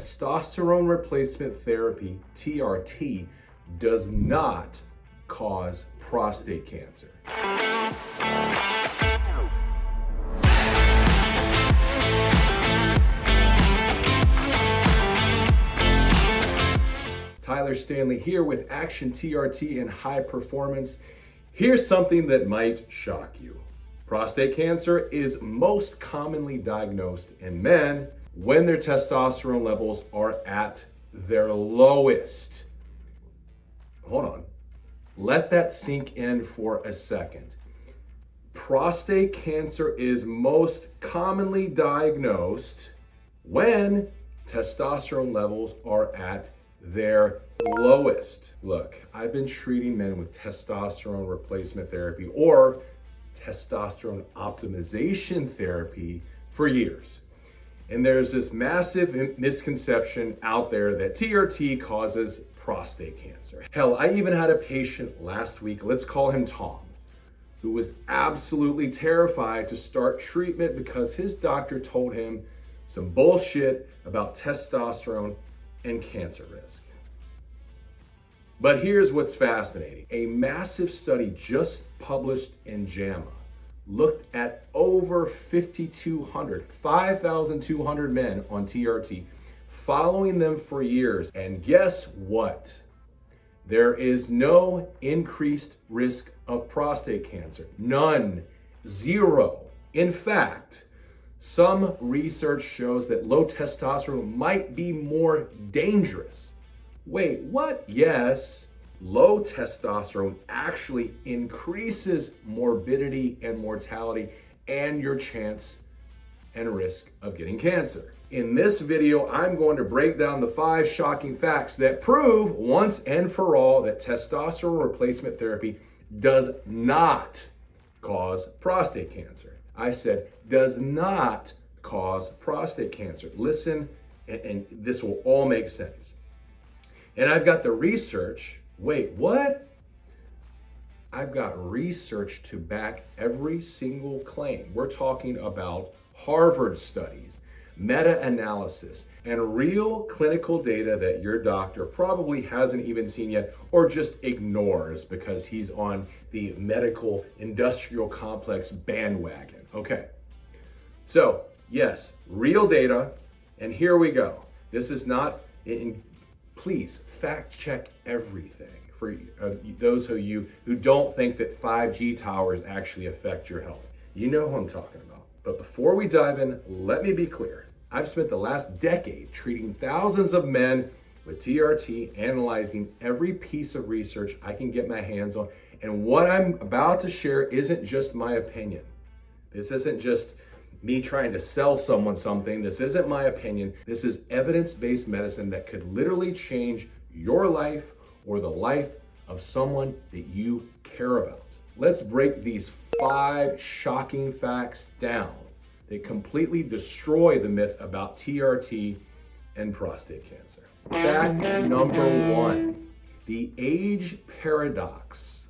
Testosterone Replacement Therapy, TRT, does not cause prostate cancer. Tyler Stanley here with Action TRT and High Performance. Here's something that might shock you. Prostate cancer is most commonly diagnosed in men when their testosterone levels are at their lowest. Hold on. Let that sink in for a second. Prostate cancer is most commonly diagnosed when testosterone levels are at their lowest. Look, I've been treating men with testosterone replacement therapy or testosterone optimization therapy for years. And there's this massive misconception out there that TRT causes prostate cancer. Hell, I even had a patient last week, let's call him Tom, who was absolutely terrified to start treatment because his doctor told him some bullshit about testosterone and cancer risk. But here's what's fascinating. A massive study just published in JAMA looked at over 5,200 men on TRT, following them for years. And guess what? There is no increased risk of prostate cancer. None. Zero. In fact, some research shows that low testosterone might be more dangerous. Wait, what? Yes, low testosterone actually increases morbidity and mortality and your chance and risk of getting cancer. In this video, I'm going to break down the 5 shocking facts that prove once and for all that testosterone replacement therapy does not cause prostate cancer. I said does not cause prostate cancer. Listen, and this will all make sense. And I've got the research. Wait, what? I've got research to back every single claim. We're talking about Harvard studies, meta-analysis, and real clinical data that your doctor probably hasn't even seen yet or just ignores because he's on the medical industrial complex bandwagon. Okay, so yes, real data, and here we go. This is not, please fact check everything for those of you who don't think that 5G towers actually affect your health. You know who I'm talking about. But before we dive in, let me be clear. I've spent the last decade treating thousands of men with TRT, analyzing every piece of research I can get my hands on. And what I'm about to share isn't just my opinion. This isn't just me trying to sell someone something. This isn't my opinion. This is evidence-based medicine that could literally change your life or the life of someone that you care about. Let's break these 5 shocking facts down that completely destroy the myth about TRT and prostate cancer. Fact number 1, the age paradox.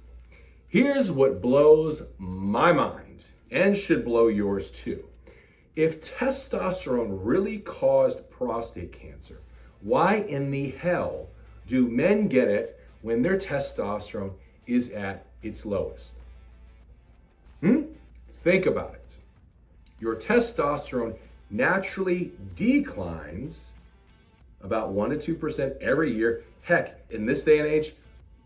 Here's what blows my mind and should blow yours too. If testosterone really caused prostate cancer, why in the hell do men get it when their testosterone is at its lowest? Think about it. Your testosterone naturally declines about 1 to 2% every year. Heck, in this day and age,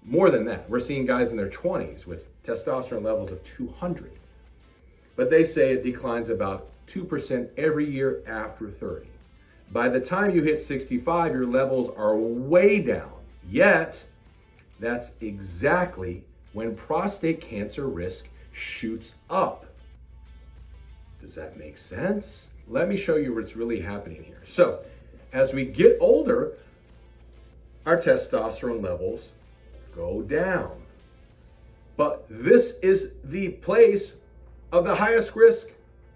more than that. We're seeing guys in their 20s with testosterone levels of 200. But they say it declines about 2% every year after 30. By the time you hit 65, your levels are way down. Yet, that's exactly when prostate cancer risk shoots up. Does that make sense? Let me show you what's really happening here. So, as we get older, our testosterone levels go down. But this is the place of the highest risk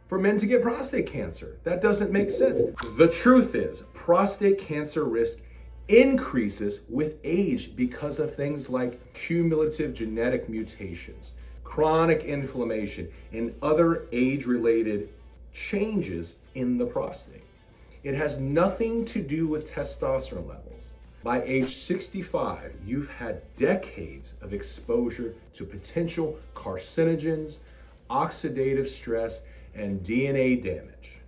for men to get prostate cancer. That doesn't make sense. The truth is, prostate cancer risk increases with age because of things like cumulative genetic mutations, chronic inflammation, and other age-related changes in the prostate. It has nothing to do with testosterone levels. By age 65, you've had decades of exposure to potential carcinogens, oxidative stress, and DNA damage.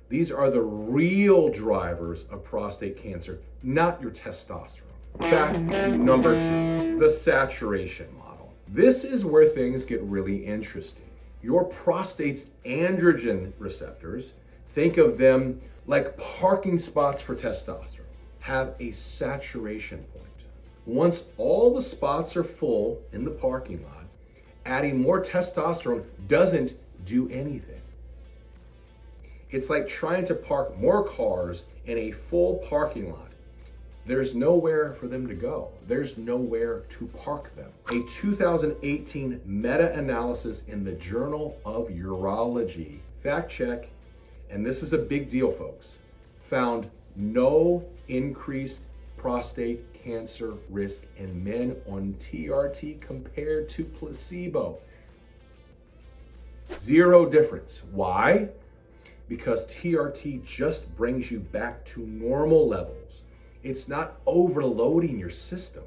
These are the real drivers of prostate cancer, not your testosterone. Fact number 2, the saturation model. This is where things get really interesting. Your prostate's androgen receptors, think of them like parking spots for testosterone, have a saturation point. Once all the spots are full in the parking lot, adding more testosterone doesn't do anything. It's like trying to park more cars in a full parking lot. There's nowhere for them to go. There's nowhere to park them. A 2018 meta-analysis in the Journal of Urology, fact check, and this is a big deal, folks, found no increased prostate cancer risk in men on TRT compared to placebo. Zero difference. Why? Because TRT just brings you back to normal levels. It's not overloading your system.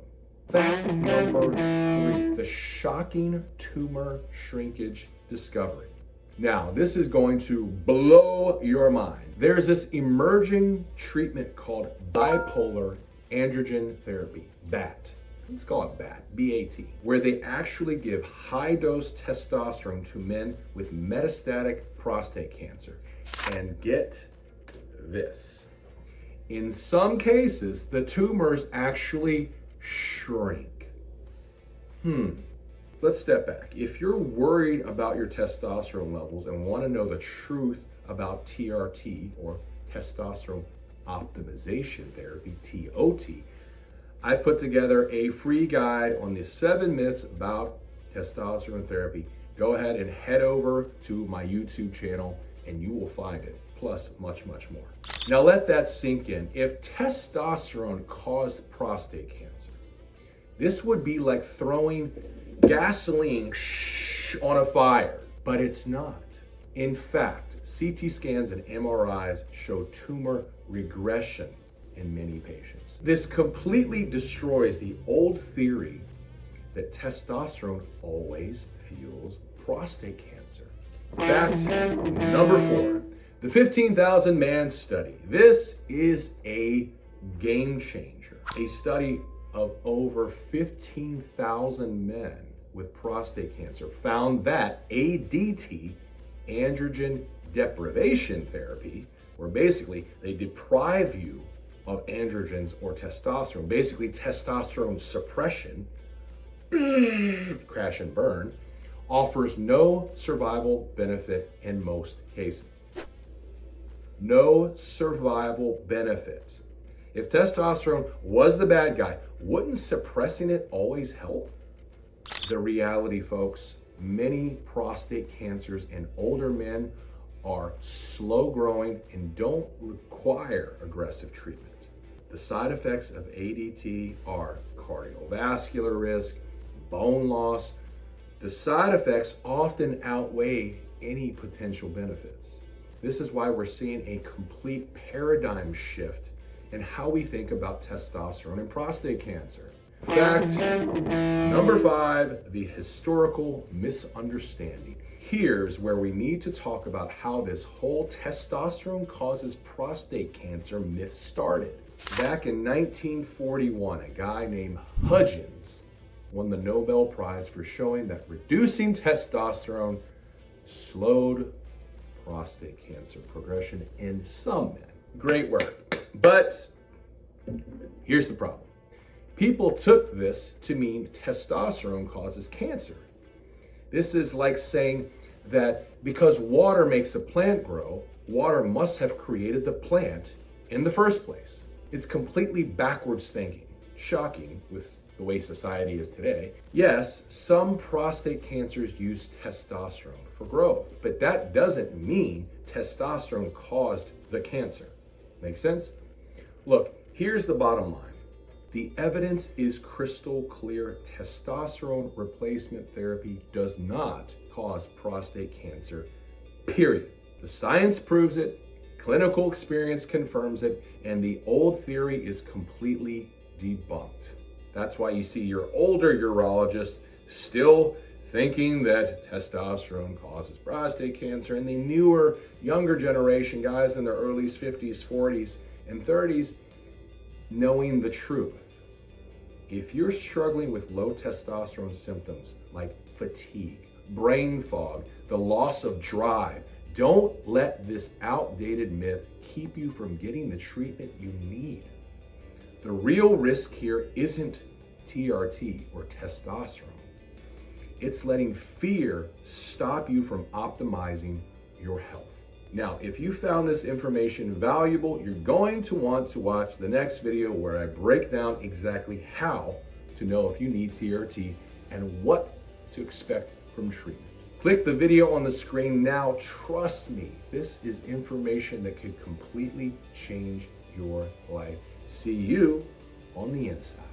Fact number 3, the shocking tumor shrinkage discovery. Now, this is going to blow your mind. There's this emerging treatment called bipolar androgen therapy, BAT. Let's call it BAT, B-A-T, where they actually give high-dose testosterone to men with metastatic prostate cancer. And get this. In some cases, the tumors actually shrink. Let's step back. If you're worried about your testosterone levels and want to know the truth about TRT, or testosterone optimization therapy, TOT, I put together a free guide on the 7 myths about testosterone therapy. Go ahead and head over to my YouTube channel and you will find it, plus much, much more. Now let that sink in. If testosterone caused prostate cancer, this would be like throwing gasoline on a fire, but it's not. In fact, CT scans and MRIs show tumor regression in many patients. This completely destroys the old theory that testosterone always fuels prostate cancer. Fact number 4, the 15,000 man study. This is a game changer. A study of over 15,000 men with prostate cancer found that ADT, androgen deprivation therapy, where basically they deprive you of androgens or testosterone, basically testosterone suppression, crash and burn, offers no survival benefit in most cases. No survival benefit. If testosterone was the bad guy, wouldn't suppressing it always help? The reality, folks, many prostate cancers in older men are slow growing and don't require aggressive treatment. The side effects of ADT are cardiovascular risk, bone loss. The side effects often outweigh any potential benefits. This is why we're seeing a complete paradigm shift in how we think about testosterone and prostate cancer. Fact number 5, the historical misunderstanding. Here's where we need to talk about how this whole testosterone causes prostate cancer myth started. Back in 1941, a guy named Hudgens won the Nobel Prize for showing that reducing testosterone slowed prostate cancer progression in some men. Great work. But here's the problem. People took this to mean testosterone causes cancer. This is like saying that because water makes a plant grow, water must have created the plant in the first place. It's completely backwards thinking. Shocking with the way society is today. Yes, some prostate cancers use testosterone for growth, but that doesn't mean testosterone caused the cancer. Make sense? Look, here's the bottom line. The evidence is crystal clear. Testosterone replacement therapy does not cause prostate cancer, period. The science proves it, Clinical experience confirms it, and the old theory is completely debunked. That's why you see your older urologists still thinking that testosterone causes prostate cancer, and the newer, younger generation guys in their early 50s, 40s, and 30s knowing the truth. If you're struggling with low testosterone symptoms like fatigue, brain fog, the loss of drive, don't let this outdated myth keep you from getting the treatment you need. The real risk here isn't TRT or testosterone. It's letting fear stop you from optimizing your health. Now, if you found this information valuable, you're going to want to watch the next video where I break down exactly how to know if you need TRT and what to expect from treatment. Click the video on the screen now. Trust me, this is information that could completely change your life. See you on the inside.